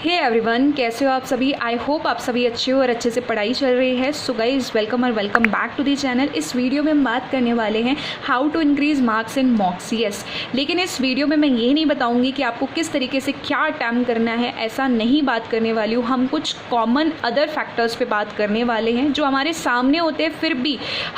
Hey everyone, कैसे हो आप सभी। आई होप आप सभी अच्छे हो और अच्छे से पढ़ाई चल रही है। सो गाइस, वेलकम और welcome back to the channel. इस वीडियो में हम बात करने वाले हैं how to increase marks in mocks. Yes, लेकिन इस वीडियो में मैं ये नहीं बताऊंगी कि आपको किस तरीके से क्या अटैम्प्ट करना है, ऐसा नहीं बात करने वाली हूँ। हम कुछ कॉमन अदर फैक्टर्स पे बात करने वाले हैं जो हमारे सामने होते हैं, फिर भी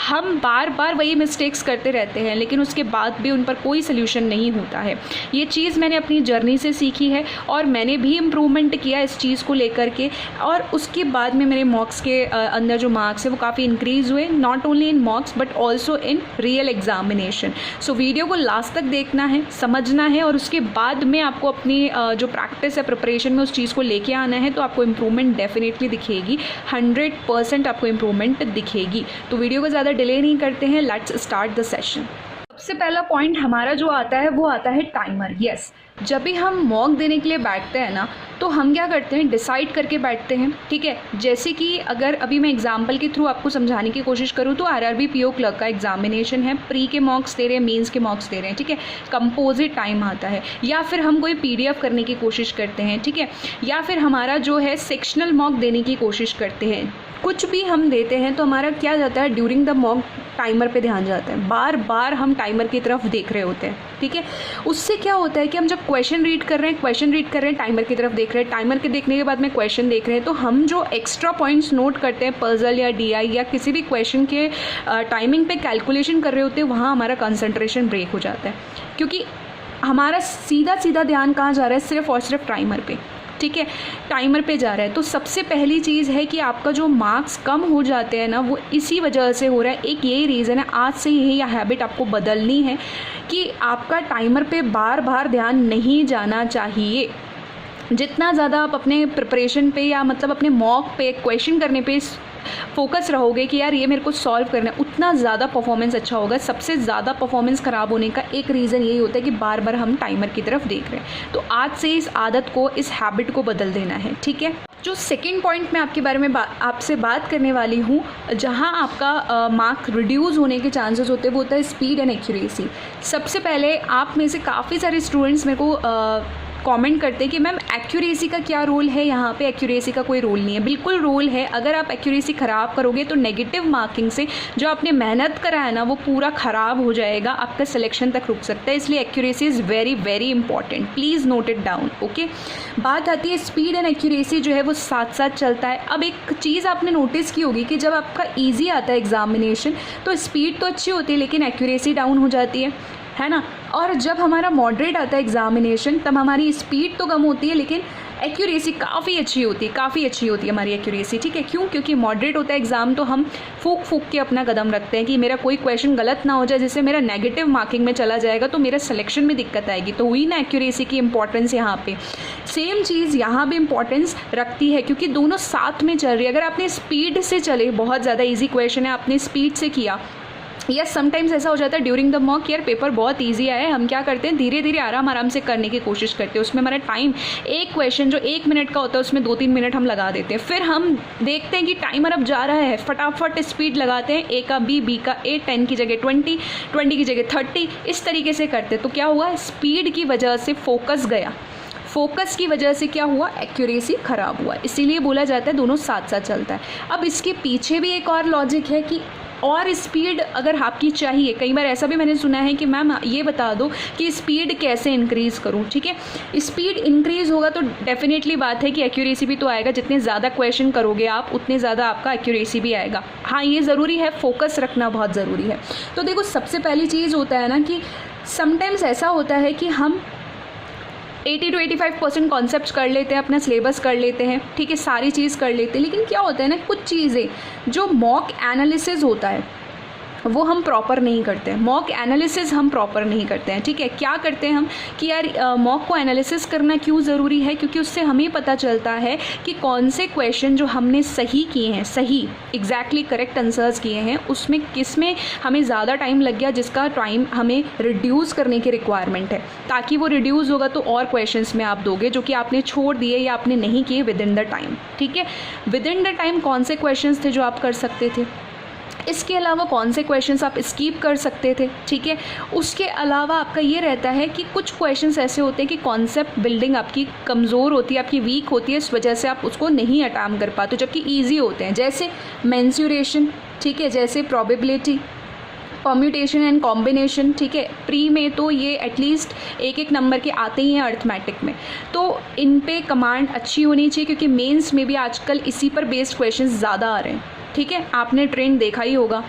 हम बार बार वही मिस्टेक्स करते रहते हैं, लेकिन उसके बाद भी उन पर कोई सोल्यूशन नहीं होता है। ये चीज़ मैंने अपनी जर्नी से सीखी है और मैंने भी इम्प्रूवमेंट किया इस चीज़ को लेकर के, और उसके बाद में मेरे मॉक्स के अंदर जो मार्क्स है वो काफ़ी इंक्रीज़ हुए, not only in मॉक्स but also in real examination. So video को लास्ट तक देखना है, समझना है, और उसके बाद में आपको अपनी जो प्रैक्टिस है, प्रिपरेशन में उस चीज़ को लेके आना है, तो आपको इम्प्रूवमेंट डेफिनेटली दिखेगी। 100% आपको इम्प्रूवमेंट दिखेगी। तो वीडियो को ज़्यादा डिले नहीं करते हैं, लेट्स स्टार्ट द सेशन। सबसे पहला पॉइंट हमारा जो आता है वो आता है टाइमर। यस, जब भी हम मॉक देने के लिए बैठते हैं ना, तो हम क्या करते हैं, डिसाइड करके बैठते हैं। ठीक है, जैसे कि अगर अभी मैं एग्जांपल के थ्रू आपको समझाने की कोशिश करूँ तो आरआरबी पीओ क्लर्क का एग्जामिनेशन है, प्री के मॉक्स दे रहे हैं, मेंस के मॉक्स दे रहे हैं। ठीक है, कंपोजिट टाइम आता है, या फिर हम कोई पीडीएफ करने की कोशिश करते हैं। ठीक है, या फिर हमारा जो है सेक्शनल मॉक देने की कोशिश करते हैं। कुछ भी हम देते हैं तो हमारा क्या जाता है, ड्यूरिंग द मॉक टाइमर पे ध्यान जाता है, बार बार हम टाइमर की तरफ देख रहे होते हैं। ठीक है, उससे क्या होता है कि हम जब क्वेश्चन रीड कर रहे हैं टाइमर की तरफ देख रहे हैं, टाइमर के देखने के बाद में क्वेश्चन देख रहे हैं, तो हम जो एक्स्ट्रा पॉइंट्स नोट करते हैं पजल या डीआई या किसी भी क्वेश्चन के टाइमिंग पे कैलकुलेशन कर रहे होते हैं, वहाँ हमारा कंसंट्रेशन ब्रेक हो जाता है, क्योंकि हमारा सीधा ध्यान कहाँ जा रहा है, सिर्फ और सिर्फ टाइमर पे। ठीक है, टाइमर पे जा रहा है। तो सबसे पहली चीज़ है कि आपका जो मार्क्स कम हो जाते हैं ना, वो इसी वजह से हो रहा है। एक यही रीज़न है, आज से यही हैबिट आपको बदलनी है कि आपका टाइमर पे बार बार ध्यान नहीं जाना चाहिए। जितना ज़्यादा आप अपने प्रिपरेशन पे या मतलब अपने मॉक पे क्वेश्चन करने पे फोकस रहोगे कि यार ये मेरे को सॉल्व करना है, उतना ज़्यादा परफॉर्मेंस अच्छा होगा। सबसे ज़्यादा परफॉर्मेंस ख़राब होने का एक रीज़न यही होता है कि बार बार हम टाइमर की तरफ देख रहे हैं। तो आज से इस आदत को, इस हैबिट को बदल देना है। ठीक है, जो सेकेंड पॉइंट मैं आपके बारे में आपसे बात करने वाली हूँ, जहाँ आपका मार्क रिड्यूस होने के चांसेस होते हैं, वो होता है स्पीड एंड एक्यूरेसी। सबसे पहले आप में से काफ़ी सारे स्टूडेंट्स मेरे को कमेंट करते हैं कि मैम एक्यूरेसी का क्या रोल है यहाँ पे। एक्यूरेसी का कोई रोल नहीं है, बिल्कुल रोल है। अगर आप एक्यूरेसी ख़राब करोगे तो नेगेटिव मार्किंग से जो आपने मेहनत करा है ना, वो पूरा ख़राब हो जाएगा, आपका सिलेक्शन तक रुक सकता है। इसलिए accuracy is very very important, please note it down. Okay, बात आती है स्पीड एंड एक्यूरेसी जो है वो साथ साथ चलता है। अब एक चीज़ आपने नोटिस की होगी कि जब आपका ईजी आता है एग्जामिनेशन तो स्पीड तो अच्छी होती है लेकिन एक्यूरेसी डाउन हो जाती है ना। और जब हमारा मॉडरेट आता है एग्जामिनेशन, तब हमारी स्पीड तो कम होती है लेकिन एक्यूरेसी काफ़ी अच्छी होती है हमारी एक्यूरेसी। ठीक है, क्यों? क्योंकि मॉडरेट होता है एग्ज़ाम, तो हम फूक के अपना कदम रखते हैं कि मेरा कोई क्वेश्चन गलत ना हो जाए, जिससे मेरा नेगेटिव मार्किंग में चला जाएगा तो मेरा सिलेक्शन में दिक्कत आएगी। तो हुई ना एक्यूरेसी की इंपॉर्टेंस यहाँ पे। सेम चीज़ यहाँ भी इंपॉर्टेंस रखती है, क्योंकि दोनों साथ में चल रही है। अगर आपने स्पीड से चले, बहुत ज़्यादा ईजी क्वेश्चन है, आपने स्पीड से किया, या समटाइम्स ऐसा हो जाता है ड्यूरिंग द मॉक, यार पेपर बहुत इजी आया है, हम क्या करते हैं, धीरे धीरे आराम से करने की कोशिश करते हैं। उसमें हमारा टाइम, एक क्वेश्चन जो 1 मिनट का होता है उसमें 2-3 मिनट हम लगा देते हैं। फिर हम देखते हैं कि टाइमर अब जा रहा है, फटाफट स्पीड लगाते हैं, ए का बी का ए, 10 की जगह 20 की जगह 30, इस तरीके से करते हैं। तो क्या हुआ, स्पीड की वजह से फोकस गया, फोकस की वजह से क्या हुआ, एक्यूरेसी ख़राब हुआ। इसीलिए बोला जाता है दोनों साथ साथ चलता है। अब इसके पीछे भी एक और लॉजिक है कि और स्पीड अगर आपकी चाहिए, कई बार ऐसा भी मैंने सुना है कि मैम ये बता दो कि स्पीड कैसे इंक्रीज़ करूं। ठीक है, स्पीड इंक्रीज़ होगा तो डेफिनेटली बात है कि एक्यूरेसी भी तो आएगा। जितने ज़्यादा क्वेश्चन करोगे आप, उतने ज़्यादा आपका एक्यूरेसी भी आएगा। हाँ, ये ज़रूरी है, फोकस रखना बहुत ज़रूरी है। तो देखो, सबसे पहली चीज़ होता है ना कि समटाइम्स ऐसा होता है कि हम 80 to 85% कॉन्सेप्ट्स कर लेते हैं, अपना सिलेबस कर लेते हैं, ठीक है, सारी चीज़ कर लेते हैं, लेकिन क्या होता है ना, कुछ चीज़ें जो मॉक एनालिसिस होता है वो हम प्रॉपर नहीं करते हैं। मॉक एनालिसिस हम प्रॉपर नहीं करते हैं। ठीक है, क्या करते हैं हम कि यार मॉक को एनालिसिस करना क्यों ज़रूरी है, क्योंकि उससे हमें पता चलता है कि कौन से क्वेश्चन जो हमने सही किए हैं, सही एग्जैक्टली करेक्ट आंसर्स किए हैं, उसमें किस में हमें ज़्यादा टाइम लग गया, जिसका टाइम हमें रिड्यूस करने की रिक्वायरमेंट है, ताकि वो रिड्यूस होगा तो और क्वेश्चंस में आप दोगे जो कि आपने छोड़ दिए या आपने नहीं किए विद इन द टाइम। ठीक है, विद इन द टाइम कौन से क्वेश्चंस थे जो आप कर सकते थे, इसके अलावा कौन से क्वेश्चंस आप स्किप कर सकते थे, ठीक है। उसके अलावा आपका ये रहता है कि कुछ क्वेश्चंस ऐसे होते हैं कि कॉन्सेप्ट बिल्डिंग आपकी कमज़ोर होती है, आपकी वीक होती है, इस वजह से आप उसको नहीं अटैम्प्ट कर पाते, जबकि ईजी होते हैं, जैसे मेंसुरेशन, ठीक है, जैसे प्रोबेबिलिटी, परम्यूटेशन एंड कॉम्बिनेशन, ठीक है। प्री में तो ये एटलीस्ट एक एक नंबर के आते ही हैं अर्थमेटिक में, तो इन पे कमांड अच्छी होनी चाहिए, क्योंकि मेंस में भी आजकल इसी पर बेस्ड क्वेश्चंस ज़्यादा आ रहे हैं, ठीक है। आपने ट्रेंड देखा ही होगा।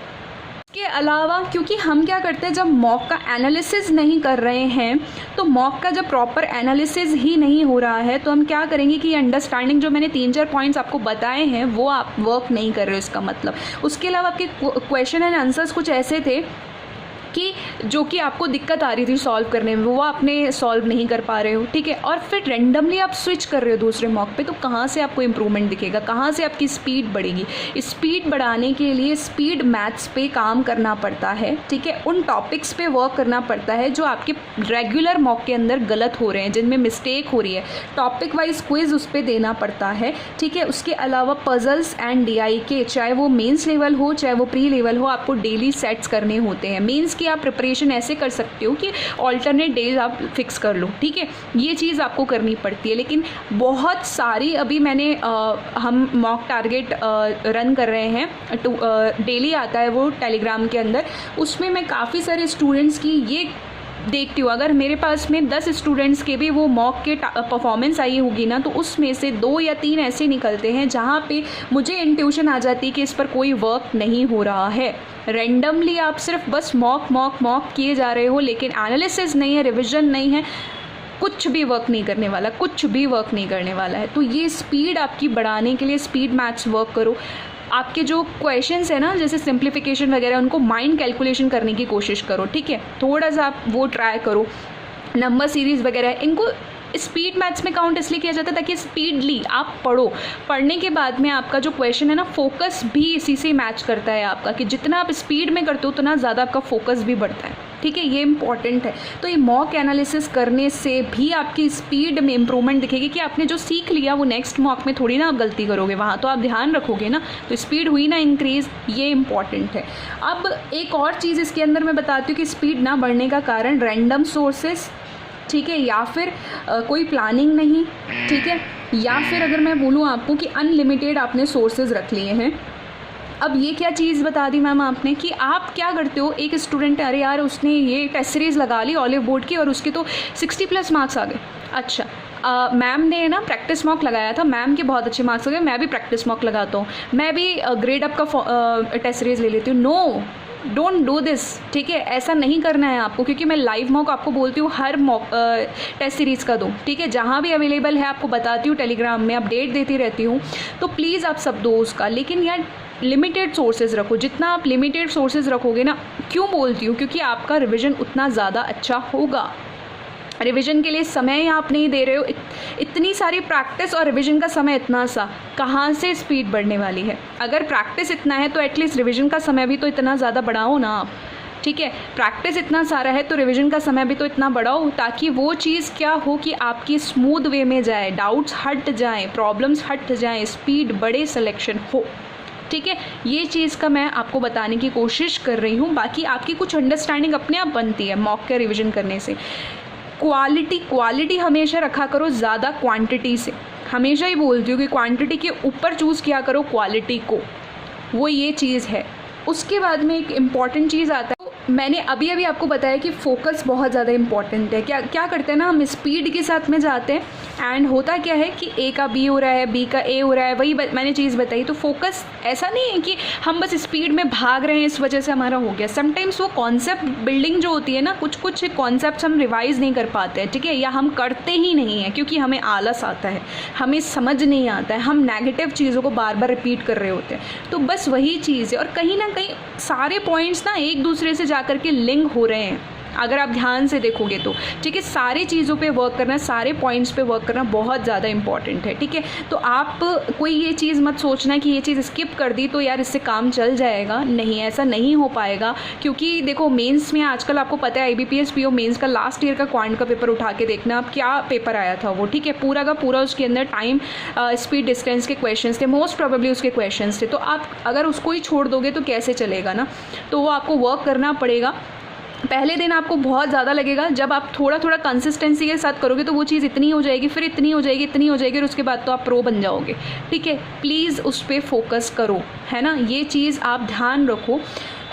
इसके अलावा क्योंकि हम क्या करते हैं, जब मॉक का एनालिसिस नहीं कर रहे हैं, तो मॉक का जब प्रॉपर एनालिसिस ही नहीं हो रहा है, तो हम क्या करेंगे कि अंडरस्टैंडिंग जो मैंने 3-4 पॉइंट्स आपको बताए हैं वो आप वर्क नहीं कर रहे हो, इसका मतलब। उसके अलावा आपके क्वेश्चन एंड आंसर्स कुछ ऐसे थे कि जो कि आपको दिक्कत आ रही थी सॉल्व करने में, वो आपने सॉल्व नहीं कर पा रहे हो, ठीक है। और फिर रेंडमली आप स्विच कर रहे हो दूसरे मॉक पे, तो कहाँ से आपको इम्प्रूवमेंट दिखेगा, कहाँ से आपकी स्पीड बढ़ेगी। स्पीड बढ़ाने के लिए स्पीड मैथ्स पे काम करना पड़ता है, ठीक है। उन टॉपिक्स पे वर्क करना पड़ता है जो आपके रेगुलर मॉक के अंदर गलत हो रहे हैं, जिनमें मिस्टेक हो रही है, टॉपिक वाइज क्विज उस पर देना पड़ता है, ठीक है। उसके अलावा पजल्स एंड DIK, चाहे वो मेंस लेवल हो चाहे वो प्री लेवल हो, आपको डेली सेट्स करने होते हैं। मेंस आप प्रिपरेशन ऐसे कर सकते हो कि ऑल्टरनेट डेज आप फिक्स कर लो, ठीक है। ये चीज़ आपको करनी पड़ती है, लेकिन बहुत सारी अभी मैंने हम मॉक टारगेट रन कर रहे हैं, डेली आता है वो टेलीग्राम के अंदर, उसमें मैं काफ़ी सारे स्टूडेंट्स की ये देखती हूँ। अगर मेरे पास में 10 स्टूडेंट्स के भी वो मॉक के परफॉर्मेंस आई होगी ना, तो उसमें से 2 या 3 ऐसे निकलते हैं जहाँ पे मुझे इंट्यूशन आ जाती है कि इस पर कोई वर्क नहीं हो रहा है। रैंडमली आप सिर्फ बस मॉक किए जा रहे हो, लेकिन एनालिसिस नहीं है, रिविजन नहीं है, कुछ भी वर्क नहीं करने वाला, कुछ भी वर्क नहीं करने वाला है। तो ये स्पीड आपकी बढ़ाने के लिए स्पीड मैथ्स वर्क करो। आपके जो क्वेश्चंस है ना, जैसे सिंप्लीफिकेशन वगैरह, उनको माइंड कैलकुलेशन करने की कोशिश करो, ठीक है। थोड़ा सा आप वो ट्राई करो। नंबर सीरीज़ वगैरह, इनको स्पीड मैथ्स में काउंट इसलिए किया जाता है ताकि स्पीडली आप पढ़ो। पढ़ने के बाद में आपका जो क्वेश्चन है ना, फोकस भी इसी से मैच करता है आपका, कि जितना आप स्पीड में करते हो उतना ज़्यादा आपका फोकस भी बढ़ता है, ठीक है। ये इंपॉर्टेंट है। तो ये मॉक एनालिसिस करने से भी आपकी स्पीड में इंप्रूवमेंट दिखेगी, कि आपने जो सीख लिया वो नेक्स्ट मॉक में थोड़ी ना आप गलती करोगे, वहाँ तो आप ध्यान रखोगे ना, तो स्पीड हुई ना इंक्रीज़, ये इंपॉर्टेंट है। अब एक और चीज़ इसके अंदर मैं बताती हूँ कि स्पीड ना बढ़ने का कारण रैंडम सोर्सेस, ठीक है, या फिर कोई प्लानिंग नहीं, ठीक है, या फिर अगर मैं बोलूँ आपको कि अनलिमिटेड आपने सोर्सेज रख लिए हैं। अब ये क्या चीज़ बता दी मैम आपने कि आप क्या करते हो, एक स्टूडेंट, अरे यार उसने ये टेस्ट सीरीज़ लगा ली ऑलिव बोर्ड की और उसके तो 60+ मार्क्स आ गए। अच्छा, मैम ने ना प्रैक्टिस मॉक लगाया था, मैम के बहुत अच्छे मार्क्स आ गए, मैं भी प्रैक्टिस मॉक लगाता हूँ, मैं भी ग्रेड अप का टेस्ट सीरीज़ ले लेती हूँ। नो, डोंट डू दिस, ठीक है। ऐसा नहीं करना है आपको, क्योंकि मैं लाइव मॉक आपको बोलती हूँ हर मॉक टेस्ट सीरीज़ का दो, ठीक है। जहाँ भी अवेलेबल है आपको बताती हूँ, टेलीग्राम में अपडेट देती रहती हूँ, तो प्लीज़ आप सब दो उसका, लेकिन यार लिमिटेड सोर्सेज रखो। जितना आप लिमिटेड सोर्सेज रखोगे ना, क्यों बोलती हूँ, क्योंकि आपका रिविज़न उतना ज़्यादा अच्छा होगा। रिवीजन के लिए समय आप नहीं दे रहे हो, इतनी सारी प्रैक्टिस और रिवीजन का समय इतना सा, कहाँ से स्पीड बढ़ने वाली है। अगर प्रैक्टिस इतना है तो एटलीस्ट रिवीजन का समय भी तो इतना ज़्यादा बढ़ाओ ना आप, ठीक है। प्रैक्टिस इतना सारा है तो रिवीजन का समय भी तो इतना बढ़ाओ, ताकि वो चीज़ क्या हो कि आपकी स्मूथ वे में जाए, डाउट्स हट जाएँ, प्रॉब्लम्स हट जाएँ, स्पीड बढ़े, सिलेक्शन हो, ठीक है। ये चीज़ का मैं आपको बताने की कोशिश कर रही हूँ। बाकी आपकी कुछ अंडरस्टैंडिंग अपने आप बनती है मॉक के रिवीजन करने से। क्वालिटी हमेशा रखा करो ज़्यादा क्वांटिटी से। हमेशा ही बोलती हूँ कि क्वांटिटी के ऊपर चूज़ किया करो क्वालिटी को, वो ये चीज़ है। उसके बाद में एक इम्पॉर्टेंट चीज़ आता है, मैंने अभी आपको बताया कि फोकस बहुत ज़्यादा इंपॉर्टेंट है। क्या करते हैं ना, हम स्पीड के साथ में जाते हैं एंड होता क्या है कि ए का बी हो रहा है, बी का ए हो रहा है, वही मैंने चीज़ बताई। तो फोकस ऐसा नहीं है कि हम बस स्पीड में भाग रहे हैं इस वजह से हमारा हो गया। समटाइम्स वो कॉन्सेप्ट बिल्डिंग जो होती है ना, कुछ कॉन्सेप्ट हम रिवाइज़ नहीं कर पाते हैं, ठीक है, या हम करते ही नहीं हैं क्योंकि हमें आलस आता है, हमें समझ नहीं आता है, हम नेगेटिव चीज़ों को बार बार रिपीट कर रहे होते हैं। तो बस वही चीज़ है, और कहीं ना कहीं सारे पॉइंट्स ना एक दूसरे से जा कर के लिंक हो रहे हैं, अगर आप ध्यान से देखोगे तो, ठीक है। सारी चीज़ों पे वर्क करना, सारे पॉइंट्स पे वर्क करना बहुत ज़्यादा इंपॉर्टेंट है, ठीक है। तो आप कोई ये चीज़ मत सोचना कि ये चीज़ स्किप कर दी तो यार इससे काम चल जाएगा, नहीं, ऐसा नहीं हो पाएगा। क्योंकि देखो मेंस में आजकल आपको पता है IBPS PO मेंस का लास्ट ईयर का क्वांट का पेपर उठा के देखना, अब क्या पेपर आया था वो, ठीक है। पूरा का पूरा उसके अंदर टाइम, स्पीड, डिस्टेंस के क्वेश्चंस थे, मोस्ट प्रोबेबली उसके क्वेश्चंस थे। तो आप अगर उसको ही छोड़ दोगे तो कैसे चलेगा ना, तो वो आपको वर्क करना पड़ेगा। पहले दिन आपको बहुत ज़्यादा लगेगा, जब आप थोड़ा थोड़ा कंसिस्टेंसी के साथ करोगे तो वो चीज़ इतनी हो जाएगी, फिर इतनी हो जाएगी, इतनी हो जाएगी, और उसके बाद तो आप प्रो बन जाओगे, ठीक है। प्लीज़ उस पर फोकस करो, है ना, ये चीज़ आप ध्यान रखो।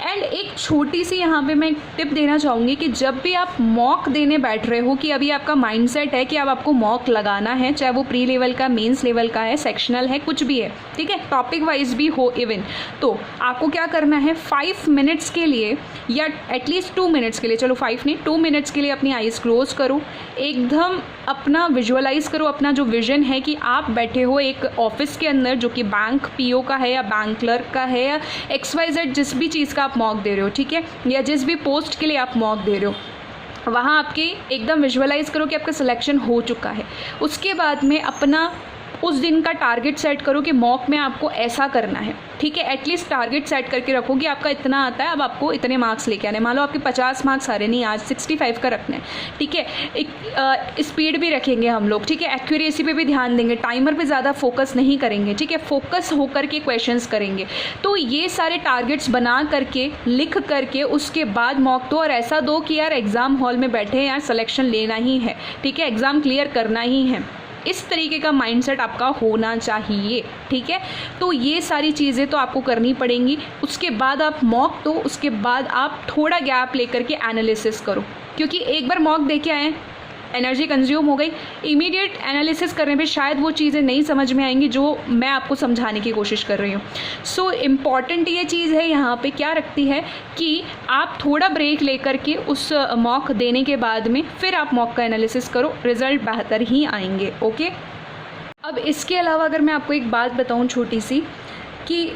एंड एक छोटी सी यहाँ पे मैं टिप देना चाहूँगी कि जब भी आप मॉक देने बैठ रहे हो, कि अभी आपका माइंडसेट है कि अब आपको मॉक लगाना है, चाहे वो प्री लेवल का, मेंस लेवल का है, सेक्शनल है, कुछ भी है, ठीक है, टॉपिक वाइज भी हो इवन, तो आपको क्या करना है, 5 मिनट्स के लिए या एटलीस्ट 2 मिनट्स के लिए, चलो 5 नहीं 2 मिनट्स के लिए अपनी आईज क्लोज करो, एकदम अपना विजुअलाइज करो अपना जो विजन है कि आप बैठे हो एक ऑफिस के अंदर, जो कि बैंक PO का है या बैंक क्लर्क का है या XYZ जिस भी चीज़ का आप मॉक दे रहे हो, ठीक है, या जिस भी पोस्ट के लिए आप मॉक दे रहे हो, वहाँ आपके एकदम विजुअलाइज करो कि आपका सिलेक्शन हो चुका है। उसके बाद में अपना उस दिन का टारगेट सेट करो कि मॉक में आपको ऐसा करना है, ठीक है। एटलीस्ट टारगेट सेट करके रखो कि आपका इतना आता है, अब आपको इतने मार्क्स लेके आने, मान लो आपके 50 मार्क्स आ रहे, नहीं आज 65 का रखना है, ठीक है। एक स्पीड भी रखेंगे हम लोग, ठीक है, एक्यूरेसी पे भी ध्यान देंगे, टाइमर पे ज़्यादा फोकस नहीं करेंगे, ठीक है, फोकस होकर के क्वेश्चंस करेंगे। तो ये सारे टारगेट्स बना करके, लिख करके, उसके बाद मॉक दो, और ऐसा दो कि यार एग्ज़ाम हॉल में बैठे यार सिलेक्शन लेना ही है, ठीक है, एग्ज़ाम क्लियर करना ही है, इस तरीके का माइंडसेट आपका होना चाहिए, ठीक है। तो ये सारी चीज़ें तो आपको करनी पड़ेंगी। उसके बाद आप मॉक दो, उसके बाद आप थोड़ा गैप लेकर के एनालिसिस करो, क्योंकि एक बार मॉक दे के आए, एनर्जी कंज्यूम हो गई, इमीडिएट एनालिसिस करने पे शायद वो चीज़ें नहीं समझ में आएंगी जो मैं आपको समझाने की कोशिश कर रही हूँ। सो इम्पॉर्टेंट ये चीज़ है यहाँ पे क्या रखती है कि आप थोड़ा ब्रेक लेकर के उस मॉक देने के बाद में फिर आप मॉक का एनालिसिस करो, रिज़ल्ट बेहतर ही आएंगे, ओके। अब इसके अलावा अगर मैं आपको एक बात बताऊँ छोटी सी, कि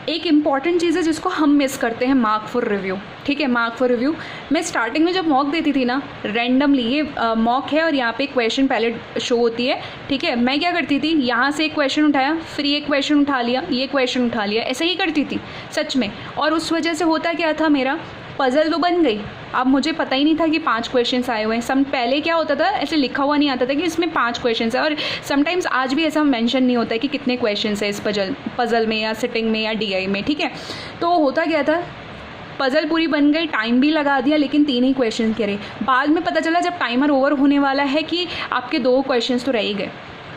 एक इम्पॉर्टेंट चीज़ है जिसको हम मिस करते हैं, मार्क फॉर रिव्यू, ठीक है। मार्क फॉर रिव्यू, मैं स्टार्टिंग में जब मॉक देती थी ना, रैंडमली ये मॉक है और यहाँ पे एक क्वेश्चन पहले शो होती है, ठीक है, मैं क्या करती थी, यहाँ से एक क्वेश्चन उठाया, फिर ये क्वेश्चन उठा लिया, ये क्वेश्चन उठा लिया, ऐसे ही करती थी सच में। और उस वजह से होता क्या था, मेरा पज़ल तो बन गई, अब मुझे पता ही नहीं था कि 5 क्वेश्चंस आए हुए हैं। पहले क्या होता था, ऐसे लिखा हुआ नहीं आता था कि इसमें 5 क्वेश्चंस है, और समटाइम्स आज भी ऐसा मेंशन नहीं होता है कि कितने क्वेश्चंस है इस पज़ल में या सिटिंग में या DI में, ठीक है। तो होता क्या था, पज़ल पूरी बन गई, टाइम भी लगा दिया, लेकिन 3 ही क्वेश्चन के रहे। बाद में पता चला जब टाइमर ओवर होने वाला है कि आपके 2 क्वेश्चन तो रह ही गए।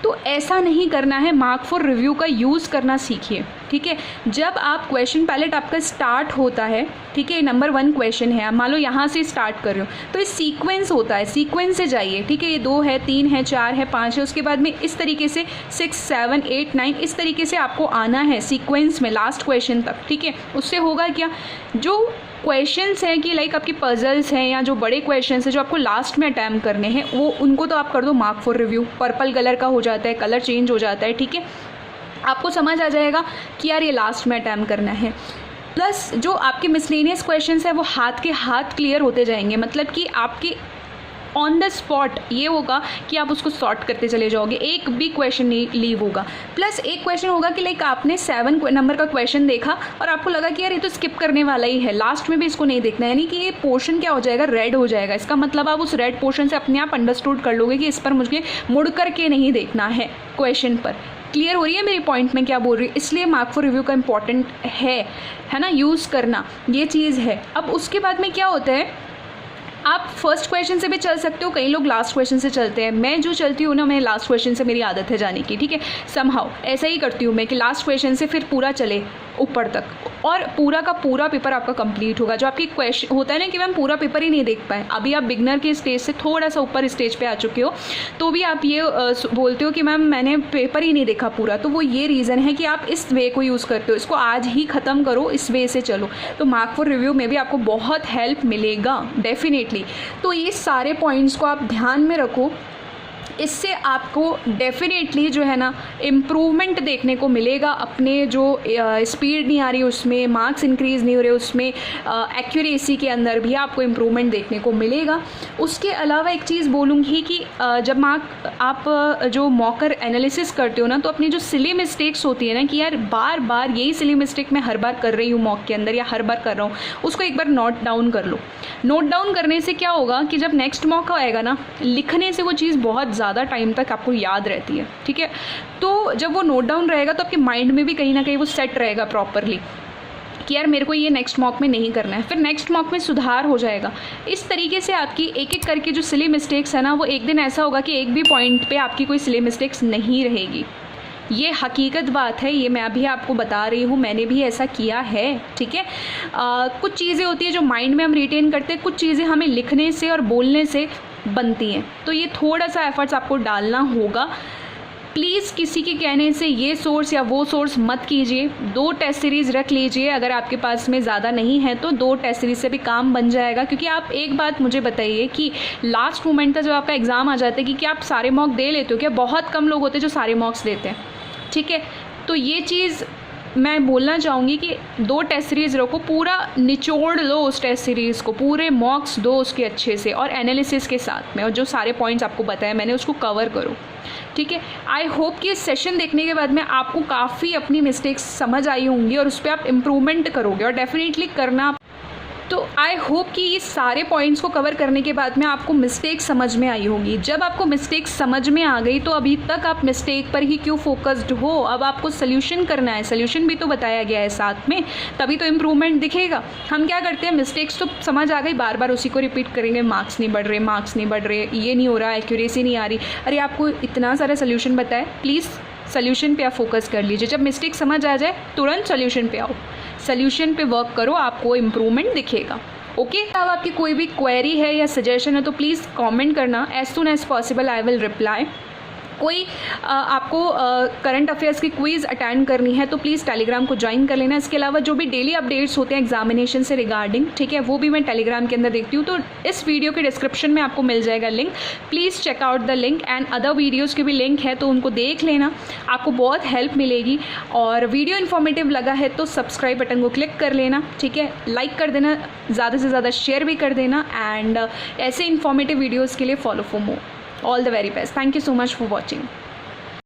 तो ऐसा नहीं करना है, मार्क फॉर रिव्यू का यूज़ करना सीखिए, ठीक है। जब आप क्वेश्चन पैलेट आपका स्टार्ट होता है, ठीक है, नंबर 1 क्वेश्चन है, आप मान लो यहाँ से स्टार्ट कर रहे हो, तो ये सीक्वेंस होता है, सीक्वेंस से जाइए, ठीक है। ये 2 है, 3 है, 4 है, 5 है, उसके बाद में इस तरीके से 6, 7, 8, 9 इस तरीके से आपको आना है सीक्वेंस में लास्ट क्वेश्चन तक, ठीक है। उससे होगा क्या, जो क्वेश्चंस हैं कि लाइक आपकी पजल्स हैं या जो बड़े क्वेश्चंस हैं जो आपको लास्ट में अटैम्प्ट करने हैं, वो उनको तो आप कर दो mark for review, purple colour का हो जाता है, कलर चेंज हो जाता है, ठीक है। आपको समझ आ जाएगा कि यार ये लास्ट में अटैम्प्ट करना है। प्लस जो आपके मिसलेनियस क्वेश्चंस हैं वो हाथ के हाथ क्लियर होते जाएंगे, मतलब कि आपके ऑन द स्पॉट ये होगा कि आप उसको सॉर्ट करते चले जाओगे, एक भी क्वेश्चन नहीं लीव होगा। प्लस एक क्वेश्चन होगा कि लाइक आपने 7 नंबर का क्वेश्चन देखा और आपको लगा कि यार ये तो स्किप करने वाला ही है, लास्ट में भी इसको नहीं देखना, यानी कि ये पोर्शन क्या हो जाएगा, रेड हो जाएगा। इसका मतलब आप उस रेड पोर्शन से अपने आप अंडरस्टूड कर लोगे कि इस पर मुझे मुड़ करके नहीं देखना है क्वेश्चन पर। क्लियर हो रही है मेरी पॉइंट में क्या बोल रही है? इसलिए मार्क फॉर रिव्यू का इंपॉर्टेंट है ना, यूज़ करना, ये चीज़ है। अब उसके बाद में क्या होता है, आप फर्स्ट क्वेश्चन से भी चल सकते हो, कई लोग लास्ट क्वेश्चन से चलते हैं। मैं जो चलती हूँ ना, मैं लास्ट क्वेश्चन से मेरी आदत है जाने की, ठीक है। समहाउ ऐसा ही करती हूँ मैं कि लास्ट क्वेश्चन से फिर पूरा चले ऊपर तक, और पूरा का पूरा पेपर आपका कंप्लीट होगा। जो आपकी क्वेश्चन होता है ना कि मैम पूरा पेपर ही नहीं देख पाए, अभी आप बिगनर के स्टेज से थोड़ा सा ऊपर स्टेज पे आ चुके हो, तो भी आप ये बोलते हो कि मैम मैंने पेपर ही नहीं देखा पूरा, तो वो ये रीज़न है कि आप इस वे को यूज़ करते हो, इसको आज ही ख़त्म करो, इस वे से चलो, तो मार्क फॉर रिव्यू में भी आपको बहुत हेल्प मिलेगा डेफिनेटली। तो ये सारे पॉइंट्स को आप ध्यान में रखो। इससे आपको डेफिनेटली जो है ना इम्प्रूवमेंट देखने को मिलेगा। अपने जो स्पीड नहीं आ रही उसमें, मार्क्स इंक्रीज़ नहीं हो रहे उसमें, एक्यूरेसी के अंदर भी आपको इम्प्रूवमेंट देखने को मिलेगा। उसके अलावा एक चीज़ बोलूँगी कि जब आप जो मॉकर एनालिसिस करते हो ना, तो अपनी जो सिली मिस्टेक्स होती है ना कि यार बार बार यही सिली मिस्टेक मैं हर बार कर रही हूँ मॉक के अंदर या हर बार कर रहा हूँ, उसको एक बार नोट डाउन कर लो। नोट डाउन करने से क्या होगा कि जब नेक्स्ट मॉक आएगा ना, लिखने से वो चीज़ बहुत ज़्यादा टाइम तक आपको याद रहती है, ठीक है। तो जब वो नोट डाउन रहेगा तो आपके माइंड में भी कहीं ना कहीं वो सेट रहेगा प्रॉपरली कि यार मेरे को ये नेक्स्ट मॉक में नहीं करना है, फिर नेक्स्ट मॉक में सुधार हो जाएगा। इस तरीके से आपकी एक एक करके जो सिली मिस्टेक्स है ना, वो एक दिन ऐसा होगा कि एक भी पॉइंट पे आपकी कोई सिली मिस्टेक्स नहीं रहेगी। ये हकीकत बात है, ये मैं अभी आपको बता रही हूँ, मैंने भी ऐसा किया है, ठीक है। कुछ चीज़ें होती है जो माइंड में हम रिटेन करते हैं, कुछ चीज़ें हमें लिखने से और बोलने से बनती हैं, तो ये थोड़ा सा एफर्ट्स आपको डालना होगा। प्लीज़ किसी के कहने से ये सोर्स या वो सोर्स मत कीजिए। 2 टेस्ट सीरीज़ रख लीजिए, अगर आपके पास में ज़्यादा नहीं है तो 2 टेस्ट सीरीज़ से भी काम बन जाएगा। क्योंकि आप एक बात मुझे बताइए कि लास्ट मोमेंट तक जब आपका एग्ज़ाम आ जाता है कि क्या आप सारे मॉक दे लेते हो? क्या बहुत कम लोग होते हैं जो सारे मॉक्स देते हैं, ठीक है। तो ये चीज़ मैं बोलना चाहूँगी कि 2 टेस्ट सीरीज़ रखो, पूरा निचोड़ लो उस टेस्ट सीरीज़ को, पूरे मॉक्स दो उसके अच्छे से और एनालिसिस के साथ में, और जो सारे पॉइंट्स आपको बताया मैंने उसको कवर करो, ठीक है। आई होप कि इस सेशन देखने के बाद में आपको काफ़ी अपनी मिस्टेक्स समझ आई होंगी और उस पर आप इम्प्रूवमेंट करोगे, और डेफिनेटली करना। तो आई होप कि ये सारे पॉइंट्स को कवर करने के बाद में आपको मिस्टेक समझ में आई होगी। जब आपको मिस्टेक समझ में आ गई तो अभी तक आप मिस्टेक पर ही क्यों फोकस्ड हो? अब आपको सोल्यूशन करना है, सोल्यूशन भी तो बताया गया है साथ में, तभी तो इम्प्रूवमेंट दिखेगा। हम क्या करते हैं, मिस्टेक्स तो समझ आ गई, बार बार उसी को रिपीट करेंगे, मार्क्स नहीं बढ़ रहे, मार्क्स नहीं बढ़ रहे, ये नहीं हो रहा, एक्यूरेसी नहीं आ रही। अरे आपको इतना सारा सोल्यूशन बताया, प्लीज़ सोल्यूशन पे आप फोकस कर लीजिए। जब मिस्टेक समझ आ जाए तुरंत सोल्यूशन पे आओ, सोल्यूशन पे वर्क करो, आपको इम्प्रूवमेंट दिखेगा। ओके, अब आपकी कोई भी क्वेरी है या सजेशन है तो प्लीज़ कमेंट करना, as soon as possible I will reply. कोई आपको करंट अफेयर्स की क्विज़ अटेंड करनी है तो प्लीज़ टेलीग्राम को ज्वाइन कर लेना। इसके अलावा जो भी डेली अपडेट्स होते हैं एग्जामिनेशन से रिगार्डिंग, ठीक है, वो भी मैं टेलीग्राम के अंदर देखती हूँ, तो इस वीडियो के डिस्क्रिप्शन में आपको मिल जाएगा link, please check out the link. And other videos के भी लिंक है तो उनको देख लेना, आपको बहुत हेल्प मिलेगी। और वीडियो इन्फॉर्मेटिव लगा है तो सब्सक्राइब बटन को क्लिक कर लेना, ठीक है, लाइक कर देना, ज़्यादा से ज़्यादा शेयर भी कर देना। एंड ऐसे इन्फॉर्मेटिव वीडियोज़ के लिए follow for more. All the very best. Thank you so much for watching.